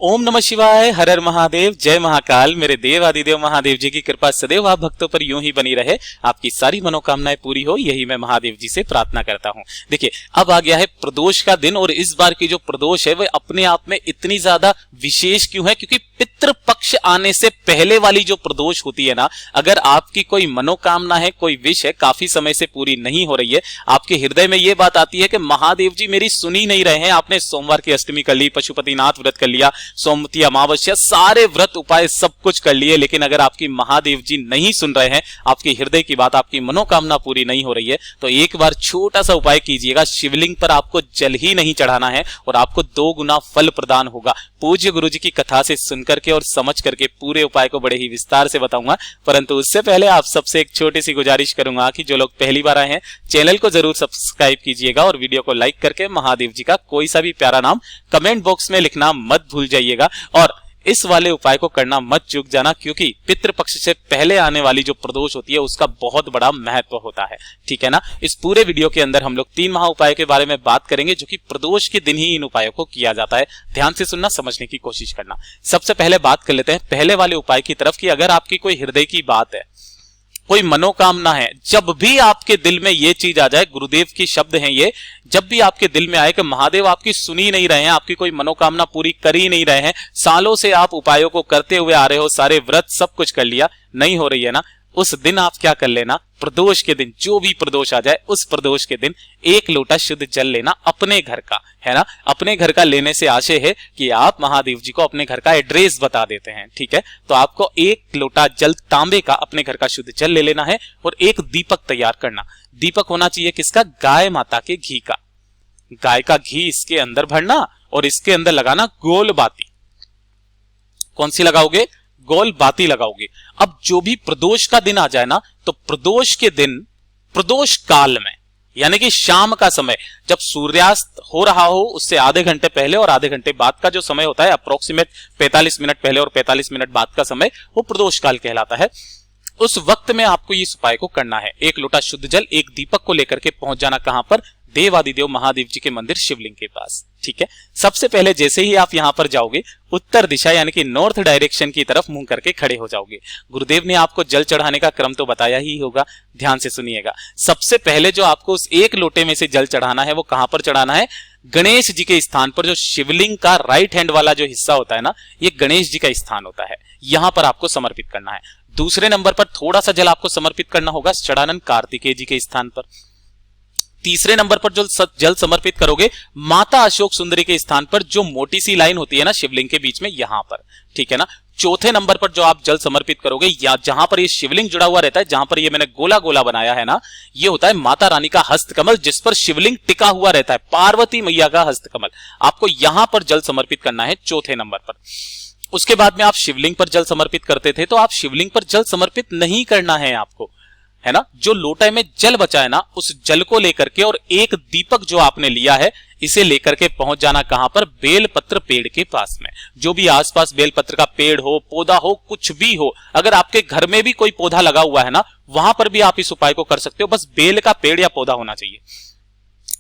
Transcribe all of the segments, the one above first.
ओम नमः शिवाय, हर हर महादेव, जय महाकाल। मेरे देव आदिदेव महादेव जी की कृपा सदैव आप भक्तों पर यूं ही बनी रहे, आपकी सारी मनोकामनाएं पूरी हो, यही मैं महादेव जी से प्रार्थना करता हूं। देखिए, अब आ गया है प्रदोष का दिन और इस बार की जो प्रदोष है वह अपने आप में इतनी ज्यादा विशेष क्यों है? क्योंकि पितृपक्ष आने से पहले वाली जो प्रदोष होती है ना, अगर आपकी कोई मनोकामना है, कोई विश है, काफी समय से पूरी नहीं हो रही है, आपके हृदय में ये बात आती है कि महादेव जी मेरी सुन ही नहीं रहे हैं। आपने सोमवार की अष्टमी कर ली, पशुपतिनाथ व्रत कर लिया, सोमवती अमावस्या, सारे व्रत उपाय सब कुछ कर लिए, लेकिन अगर आपकी महादेव जी नहीं सुन रहे हैं, आपकी हृदय की बात, आपकी मनोकामना पूरी नहीं हो रही है, तो एक बार छोटा सा उपाय कीजिएगा। शिवलिंग पर आपको जल ही नहीं चढ़ाना है और आपको 2 गुना फल प्रदान होगा। पूज्य गुरु जी की कथा से सुन करके और समझ करके पूरे उपाय को बड़े ही विस्तार से बताऊंगा, परंतु उससे पहले आप सबसे एक छोटी सी गुजारिश करूंगा कि जो लोग पहली बार आए हैं, चैनल को जरूर सब्सक्राइब कीजिएगा और वीडियो को लाइक करके महादेव जी का कोई सा भी प्यारा नाम कमेंट बॉक्स में लिखना मत भूल जाइएगा और इस वाले उपाय को करना मत चूक जाना, क्योंकि पितृपक्ष से पहले आने वाली जो प्रदोष होती है उसका बहुत बड़ा महत्व होता है। ठीक है ना? इस पूरे वीडियो के अंदर हम लोग 3 महा उपाय के बारे में बात करेंगे, जो कि प्रदोष के दिन ही इन उपायों को किया जाता है। ध्यान से सुनना, समझने की कोशिश करना। सबसे पहले बात कर लेते हैं पहले वाले उपाय की तरफ कि अगर आपकी कोई हृदय की बात है, कोई मनोकामना है, जब भी आपके दिल में ये चीज आ जाए, गुरुदेव की शब्द हैं ये, जब भी आपके दिल में आए कि महादेव आपकी सुन ही नहीं रहे हैं, आपकी कोई मनोकामना पूरी कर ही नहीं रहे हैं, सालों से आप उपायों को करते हुए आ रहे हो, सारे व्रत सब कुछ कर लिया, नहीं हो रही है ना, उस दिन आप क्या कर लेना, प्रदोष के दिन, जो भी प्रदोष आ जाए उस प्रदोष के दिन 1 लोटा शुद्ध जल लेना अपने घर का, है ना। अपने घर का लेने से आशय है कि आप महादेव जी को अपने घर का एड्रेस बता देते हैं। ठीक है, तो आपको 1 लोटा जल तांबे का अपने घर का शुद्ध जल ले लेना है और एक दीपक तैयार करना। दीपक होना चाहिए किसका? गाय माता के घी का। गाय का घी इसके अंदर भरना और इसके अंदर लगाना गोल बाती। कौन सी लगाओगे? गोल बाती लगाओगे। अब जो भी प्रदोष का दिन आ जाए ना, तो प्रदोष के दिन, प्रदोष काल में, यानी कि शाम का समय, जब सूर्यास्त हो रहा हो उससे आधे घंटे पहले और आधे घंटे बाद का जो समय होता है, अप्रोक्सीमेट 45 मिनट पहले और 45 मिनट बाद का समय, वो प्रदोष काल कहलाता है। उस वक्त में आपको इस उपाय को करना है। 1 लोटा शुद्ध जल, एक दीपक को लेकर के पहुंच जाना कहां पर? देवादिदेव महादेव जी के मंदिर शिवलिंग के पास। ठीक है, सबसे पहले जैसे ही आप यहां पर जाओगे, उत्तर दिशा यानी कि नॉर्थ डायरेक्शन की तरफ मुंह करके खड़े हो जाओगे। गुरुदेव ने आपको जल चढ़ाने का क्रम तो बताया ही होगा, ध्यान से सुनिएगा। सबसे पहले जो आपको उस 1 लोटे में से जल चढ़ाना है वो कहां पर चढ़ाना है? गणेश जी के स्थान पर। जो शिवलिंग का राइट हैंड वाला जो हिस्सा होता है ना, ये गणेश जी का स्थान होता है, यहां पर आपको समर्पित करना है। दूसरे नंबर पर थोड़ा सा जल आपको समर्पित करना होगा चढ़ानंद कार्तिकेय जी के स्थान पर। तीसरे नंबर पर जो जल समर्पित करोगे माता अशोक सुंदरी के स्थान पर, जो मोटी सी लाइन होती है ना शिवलिंग के बीच में, यहां पर। ठीक है ना? चौथे नंबर पर जो आप जल समर्पित करोगे, या जहां पर ये शिवलिंग जुड़ा हुआ रहता है, जहां पर ये मैंने गोला गोला बनाया है ना, ये होता है माता रानी का हस्तकमल, जिस पर शिवलिंग टिका हुआ रहता है, पार्वती मैया का हस्तकमल। आपको यहां पर जल समर्पित करना है चौथे नंबर पर। उसके बाद में आप शिवलिंग पर जल समर्पित करते थे, तो आप शिवलिंग पर जल समर्पित नहीं करना है आपको, है ना। जो लोटे में जल बचा है ना, उस जल को लेकर के और एक दीपक जो आपने लिया है, इसे लेकर के पहुंच जाना कहां पर? बेलपत्र पेड़ के पास में। जो भी आसपास बेलपत्र का पेड़ हो, पौधा हो, कुछ भी हो, अगर आपके घर में भी कोई पौधा लगा हुआ है ना, वहां पर भी आप इस उपाय को कर सकते हो। बस बेल का पेड़ या पौधा होना चाहिए।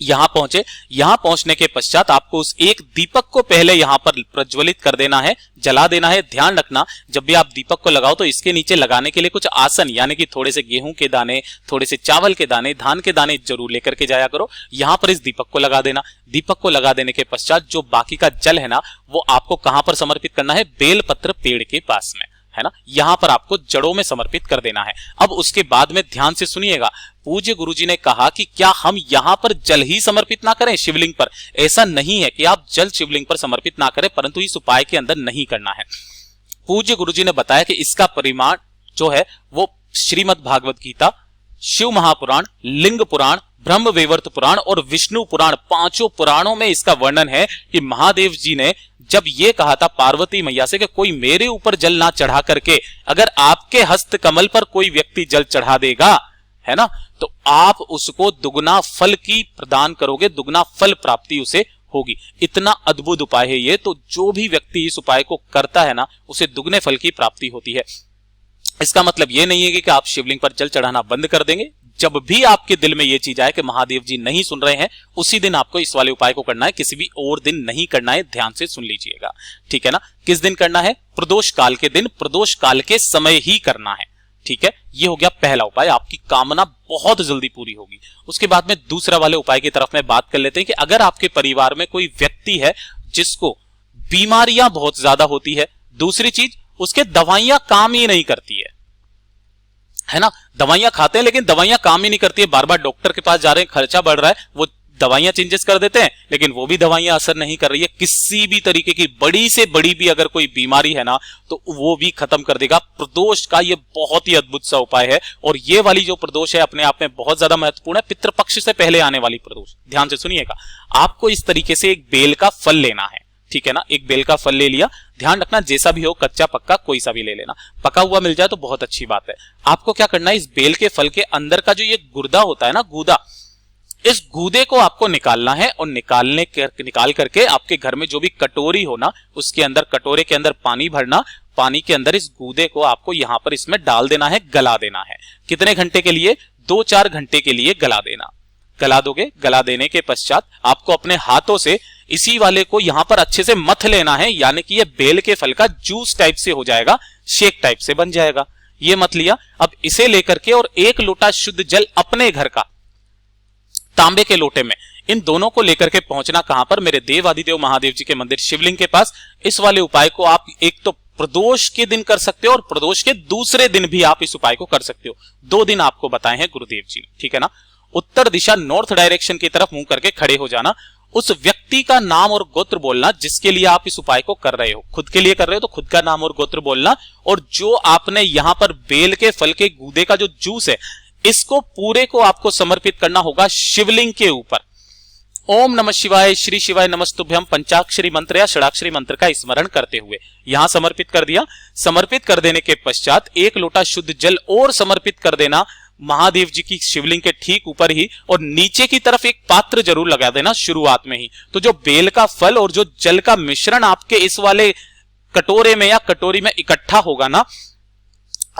यहां पहुंचे, यहां पहुंचने के पश्चात आपको उस एक दीपक को पहले यहां पर प्रज्वलित कर देना है, जला देना है। ध्यान रखना, जब भी आप दीपक को लगाओ तो इसके नीचे लगाने के लिए कुछ आसन, यानी कि थोड़े से गेहूं के दाने, थोड़े से चावल के दाने, धान के दाने जरूर लेकर के जाया करो। यहां पर इस दीपक को लगा देना। दीपक को लगा देने के पश्चात जो बाकी का जल है ना, वो आपको कहां पर समर्पित करना है? बेलपत्र पेड़ के पास में, है ना। यहां पर आपको जड़ों में समर्पित कर देना है। अब उसके बाद में ध्यान से सुनिएगा, पूज्य गुरुजी ने कहा कि क्या हम यहां पर जल ही समर्पित ना करें शिवलिंग पर? ऐसा नहीं है कि आप जल शिवलिंग पर समर्पित ना करें, परंतु इस उपाय के अंदर नहीं करना है। पूज्य गुरुजी ने बताया कि इसका परिमाण जो है वो श्रीमद् भागवत गीता, शिव महापुराण, लिंग पुराण, ब्रह्म वैवर्त पुराण और विष्णु पुराण, 5 पुराणों में इसका वर्णन है कि महादेव जी ने जब ये कहा था पार्वती मैया से कि कोई मेरे ऊपर जल ना चढ़ा करके, अगर आपके हस्त कमल पर कोई व्यक्ति जल चढ़ा देगा, है ना, तो आप उसको दुगना फल की प्रदान करोगे, दुगना फल प्राप्ति उसे होगी। इतना अद्भुत उपाय है ये, तो जो भी व्यक्ति इस उपाय को करता है ना, उसे दुगने फल की प्राप्ति होती है। इसका मतलब ये नहीं है कि आप शिवलिंग पर जल चढ़ाना बंद कर देंगे। जब भी आपके दिल में ये चीज आए कि महादेव जी नहीं सुन रहे हैं, उसी दिन आपको इस वाले उपाय को करना है, किसी भी और दिन नहीं करना है। ध्यान से सुन लीजिएगा, ठीक है ना। किस दिन करना है? प्रदोष काल के दिन, प्रदोष काल के समय ही करना है, ठीक है। ये हो गया पहला उपाय, आपकी कामना बहुत जल्दी पूरी होगी। उसके बाद में दूसरा वाले उपाय की तरफ में बात कर लेते हैं कि अगर आपके परिवार में कोई व्यक्ति है जिसको बीमारियां बहुत ज्यादा होती है, दूसरी चीज उसके दवाइयां काम ही नहीं करती है ना। दवाइयां खाते हैं लेकिन दवाइयां काम ही नहीं करती है, बार बार डॉक्टर के पास जा रहे हैं, खर्चा बढ़ रहा है, वो दवाइयां चेंजेस कर देते हैं लेकिन वो भी दवाइयां असर नहीं कर रही है। किसी भी तरीके की बड़ी से बड़ी भी अगर कोई बीमारी है ना, तो वो भी खत्म कर देगा। प्रदोष का ये बहुत ही अद्भुत सा उपाय है, और ये वाली जो प्रदोष है अपने आप में बहुत ज्यादा महत्वपूर्ण है। पितृपक्ष से पहले आने वाली प्रदोष, ध्यान से सुनिएगा। आपको इस तरीके से एक बेल का फल लेना है, ठीक है ना। एक बेल का फल ले लिया, ध्यान रखना जैसा भी हो, कच्चा पक्का कोई सा भी ले लेना, पका हुआ मिल जाए तो बहुत अच्छी बात है। आपको क्या करना है, इस बेल के फल के अंदर का जो ये गुर्दा होता है ना, गूदा, इस गूदे को आपको निकालना है, और निकाल करके आपके घर में जो भी कटोरी हो ना, उसके अंदर, कटोरे के अंदर पानी भरना, पानी के अंदर इस गूदे को आपको यहां पर इसमें डाल देना है, गला देना है। कितने घंटे के लिए? 2-4 घंटे के लिए गला देना। गला दोगे, गला देने के पश्चात आपको अपने हाथों से इसी वाले को यहां पर अच्छे से मथ लेना है, यानी कि ये बेल के फल का जूस टाइप से हो जाएगा, शेक टाइप से बन जाएगा। ये मत लिया, अब इसे लेकर के और 1 लोटा शुद्ध जल अपने घर का तांबे के लोटे में, इन दोनों को लेकर के पहुंचना कहां पर? मेरे देव आदिदेव महादेव जी के मंदिर शिवलिंग के पास। इस वाले उपाय को आप एक तो प्रदोष के दिन कर सकते हो और प्रदोष के दूसरे दिन भी आप इस उपाय को कर सकते हो। 2 दिन आपको बताए हैं गुरुदेव जी ने, ठीक है ना। उत्तर दिशा, नॉर्थ डायरेक्शन की तरफ मुंह करके खड़े हो जाना। उस व्यक्ति का नाम और गोत्र बोलना जिसके लिए आप इस उपाय को कर रहे हो। खुद के लिए कर रहे हो तो खुद का नाम और गोत्र बोलना, और जो आपने यहां पर बेल के फल के गूदे का जो जूस है, इसको पूरे को आपको समर्पित करना होगा शिवलिंग के ऊपर। ओम नमः शिवाय, श्री शिवाय नमस्तुभ्यम पंचाक्षरी मंत्र या षडाक्षरी मंत्र का स्मरण करते हुए यहां समर्पित कर दिया। समर्पित कर देने के पश्चात 1 लोटा शुद्ध जल और समर्पित कर देना महादेव जी की शिवलिंग के ठीक ऊपर ही, और नीचे की तरफ एक पात्र जरूर लगा देना शुरुआत में ही। तो जो बेल का फल और जो जल का मिश्रण आपके इस वाले कटोरे में या कटोरी में इकट्ठा होगा ना,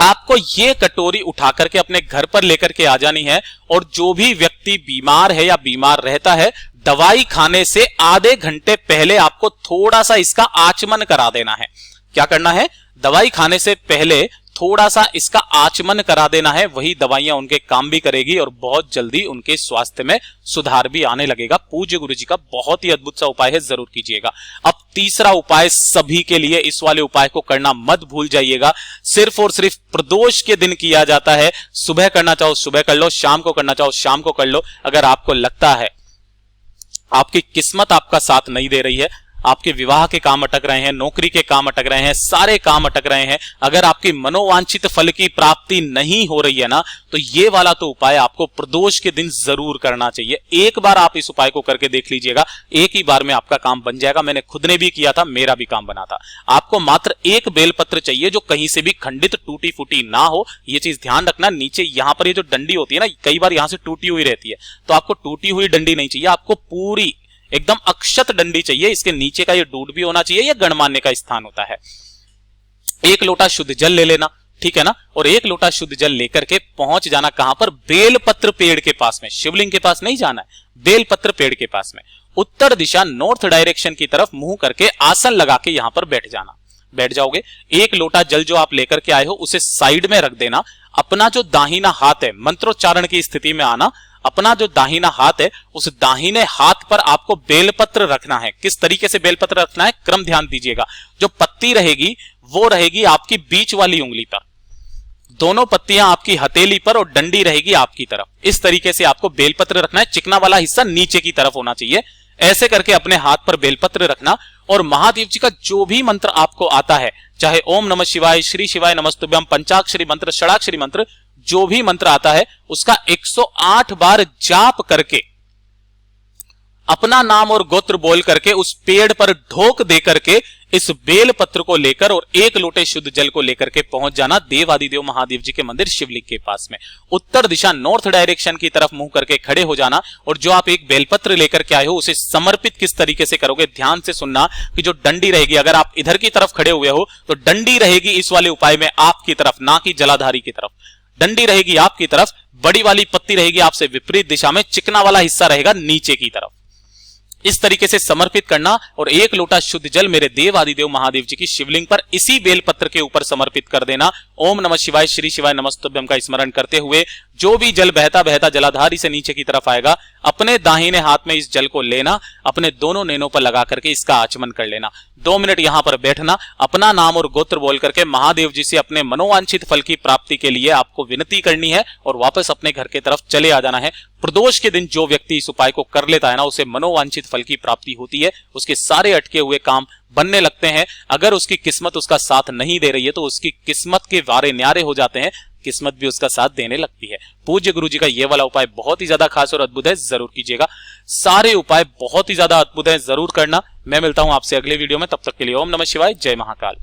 आपको ये कटोरी उठा करके अपने घर पर लेकर के आ जानी है। और जो भी व्यक्ति बीमार है या बीमार रहता है, दवाई खाने से आधे घंटे पहले आपको थोड़ा सा इसका आचमन करा देना है। क्या करना है? दवाई खाने से पहले थोड़ा सा इसका आचमन करा देना है, वही दवाइयां उनके काम भी करेगी और बहुत जल्दी उनके स्वास्थ्य में सुधार भी आने लगेगा। पूज्य गुरु जी का बहुत ही अद्भुत सा उपाय है, जरूर कीजिएगा। अब तीसरा उपाय सभी के लिए, इस वाले उपाय को करना मत भूल जाइएगा। सिर्फ और सिर्फ प्रदोष के दिन किया जाता है। सुबह करना चाहो सुबह कर लो, शाम को करना चाहो शाम को कर लो। अगर आपको लगता है आपकी किस्मत आपका साथ नहीं दे रही है, आपके विवाह के काम अटक रहे हैं, नौकरी के काम अटक रहे हैं, सारे काम अटक रहे हैं, अगर आपकी मनोवांछित फल की प्राप्ति नहीं हो रही है ना, तो ये वाला तो उपाय आपको प्रदोष के दिन जरूर करना चाहिए। एक बार आप इस उपाय को करके देख लीजिएगा, एक ही बार में आपका काम बन जाएगा। मैंने खुद ने भी किया था, मेरा भी काम बना था। आपको मात्र 1 बेलपत्र चाहिए जो कहीं से भी खंडित टूटी फूटी ना हो। ये चीज ध्यान रखना। नीचे यहां पर ये जो डंडी होती है ना, कई बार यहां से टूटी हुई रहती है, तो आपको टूटी हुई डंडी नहीं चाहिए, आपको पूरी एकदम अक्षत डंडी चाहिए। इसके नीचे का ये डूड भी होना चाहिए, ये गणमान्य का स्थान होता है। 1 लोटा शुद्ध जल ले लेना, ठीक है ना, और 1 लोटा शुद्ध जल लेकर के पहुंच जाना कहां पर? बेलपत्र पेड़ के पास में। शिवलिंग के पास नहीं जाना है, बेलपत्र पेड़ के पास में। उत्तर दिशा, नॉर्थ डायरेक्शन की तरफ मुंह करके आसन लगा के यहां पर बैठ जाना। बैठ जाओगे। 1 लोटा जल जो आप लेकर के आए हो उसे साइड में रख देना। अपना जो दाहिना हाथ है, मंत्रोच्चारण की स्थिति में आना। अपना जो दाहिना हाथ है, उस दाहिने हाथ पर आपको बेलपत्र रखना है। किस तरीके से बेलपत्र रखना है, क्रम ध्यान दीजिएगा। जो पत्ती रहेगी वो रहेगी आपकी बीच वाली उंगली पर, दोनों पत्तियां आपकी हथेली पर, और डंडी रहेगी आपकी तरफ। इस तरीके से आपको बेलपत्र रखना है। चिकना वाला हिस्सा नीचे की तरफ होना चाहिए। ऐसे करके अपने हाथ पर बेलपत्र रखना, और महादेव जी का जो भी मंत्र आपको आता है, चाहे ओम नमः शिवाय, श्री शिवाय नमस्तुभ्यम, पंचाक्षरी मंत्र, षडाक्षरी मंत्र, जो भी मंत्र आता है उसका 108 बार जाप करके अपना नाम और गोत्र बोल करके उस पेड़ पर ढोक दे करके इस बेल पत्र को लेकर और 1 लोटे शुद्ध जल को लेकर के पहुंच जाना देवादिदेव महादेव जी के मंदिर शिवलिंग के पास में। उत्तर दिशा नॉर्थ डायरेक्शन की तरफ मुंह करके खड़े हो जाना और जो आप एक बेलपत्र लेकर के आए हो उसे समर्पित किस तरीके से करोगे, ध्यान से सुनना कि जो डंडी रहेगी, अगर आप इधर की तरफ खड़े हुए हो तो डंडी रहेगी इस वाले उपाय में आपकी तरफ, ना कि जलाधारी की तरफ। डंडी रहेगी आपकी तरफ, बड़ी वाली पत्ती रहेगी आपसे विपरीत दिशा में, चिकना वाला हिस्सा रहेगा नीचे की तरफ। इस तरीके से समर्पित करना और 1 लोटा शुद्ध जल मेरे देव आदिदेव महादेव जी की शिवलिंग पर इसी बेलपत्र के ऊपर समर्पित कर देना। ओम नमः शिवाय, श्री शिवाय नमस्तुभ्यम का स्मरण करते हुए जो भी जल बहता बहता जलाधारी से नीचे की तरफ आएगा, अपने दाहिने हाथ में इस जल को लेना, अपने दोनों नैनों पर लगा करके इसका आचमन कर लेना। 2 मिनट यहां पर बैठना, अपना नाम और गोत्र बोल करके महादेव जी से अपने मनोवांछित फल की प्राप्ति के लिए आपको विनती करनी है और वापस अपने घर की तरफ चले आ जाना है। प्रदोष के दिन जो व्यक्ति इस उपाय को कर लेता है ना, उसे मनोवांछित फल की प्राप्ति होती है, उसके सारे अटके हुए काम बनने लगते हैं। अगर उसकी किस्मत उसका साथ नहीं दे रही है तो उसकी किस्मत के वारे न्यारे हो जाते हैं, किस्मत भी उसका साथ देने लगती है। पूज्य गुरु जी का ये वाला उपाय बहुत ही ज्यादा खास और अद्भुत है, जरूर कीजिएगा। सारे उपाय बहुत ही ज्यादा अद्भुत है, जरूर करना। मैं मिलता हूं आपसे अगले वीडियो में, तब तक के लिए ओम नमः शिवाय, जय महाकाल।